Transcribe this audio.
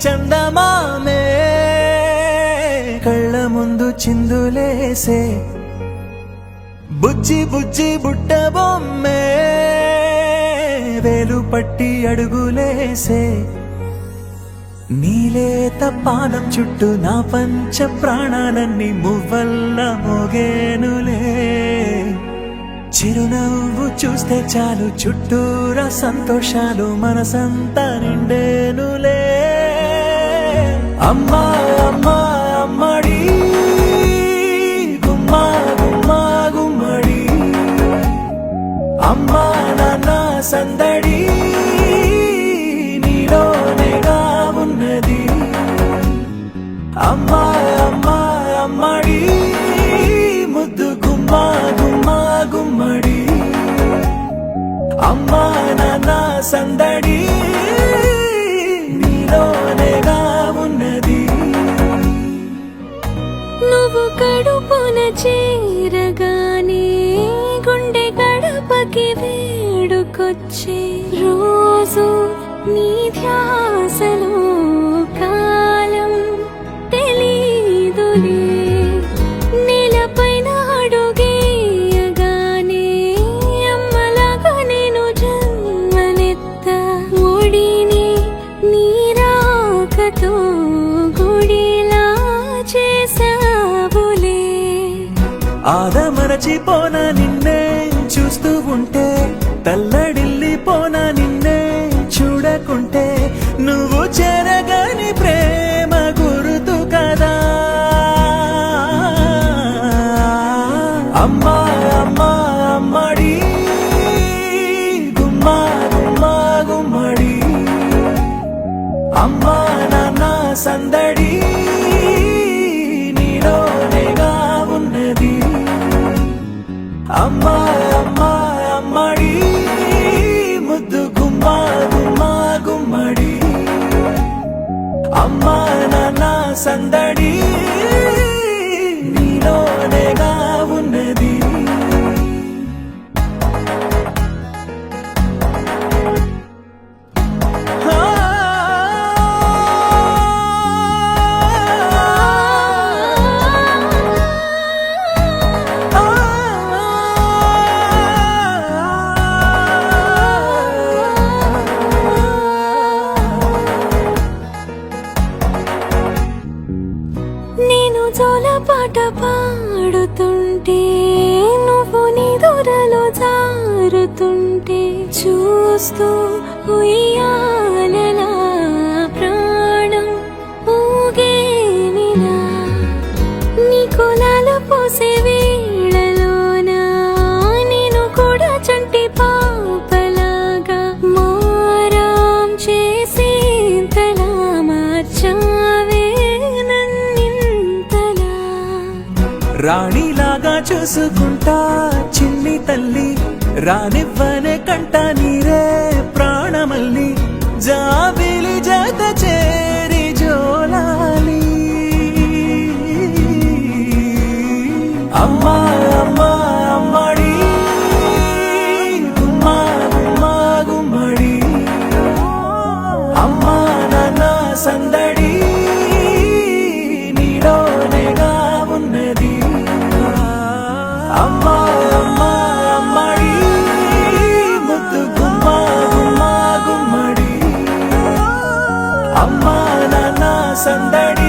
చందమామే కళ్ళ ముందు చిందులేసే బుజ్జి బుజ్జి బుట్ట బొమ్మే వేలు పట్టి అడుగులేసే నీలేత పానం చుట్టూ నా పంచ ప్రాణాలన్నీ మువ్వల్ల మోగేనులే చిరునవ్వు చూస్తే చాలు చుట్టూరా సంతోషాలు మనసంతా నిండేనులే అమ్మా అమ్మా అమ్మడి గుమ్మా గుమ్మా గుమ్మడి అమ్మా నాన్న సందడి నీలోనేగా ఉన్నది అమ్మా అమ్మా అమ్మడి ముద్దు గుమ్మా గుమ్మా గుమ్మడి అమ్మా నాన్న సందడి నీలోనేగా ఉన్నది నువ్వు కడుపున చేరగానే గుండె గడపకి వేడుకొచ్చే రోజు నీ ధ్యాసలో కాలం తెలీదులే నేలపైన అడుగేయగానే అమ్మలాగా నేను జన్మనెత్త ఒడిని నీ రాకతో గుడిలా చేసావులే ఆదమరచిపోన నిన్నే చూస్తూ ఉంటే తల్లడిల్లిపోన నిన్నే చూడకుంటే నువ్వు చెరగని ప్రేమ గుర్తు కదా అమ్మా అమ్మా అమ్మడి గుమ్మా గుమ్మా గుమ్మడి అమ్మా నాన్న సందడి నీలోనేగా ఉన్నది అమ్మా అమ్మా అమ్మడి ముద్దు గుమ్మా గుమ్మా గుమ్మడి అమ్మా నాన్న సందడి నీలోనేగా ఉన్నది నేను జోలపాట పాడుతుంటే నువ్వు నిదురలో జారుతుంటే చూస్తూ ఉయ్యాలలా ప్రాణం ఊగేనిలా నీ కులాలు పోసే వేళలోన నేను కూడా చంటి పాపలాగా మారాం చేసేంతలా మార్చావే రాణిలాగా చూసుకుంటా చిన్ని తల్లి రానివ్వనే కంట నీరే ప్రాణమల్లి జాబిలి జత చేరి జోలాలి అమ్మా అమ్మా అమ్మడి గుమ్మా గుమ్మా గుమ్మడి అమ్మా నాన్న సందడి నీలోనేగా ఉన్నది అమ్మా అమ్మా అమ్మడి ముద్దు గుమ్మా గుమ్మా గుమ్మడి అమ్మా నాన్న సందడి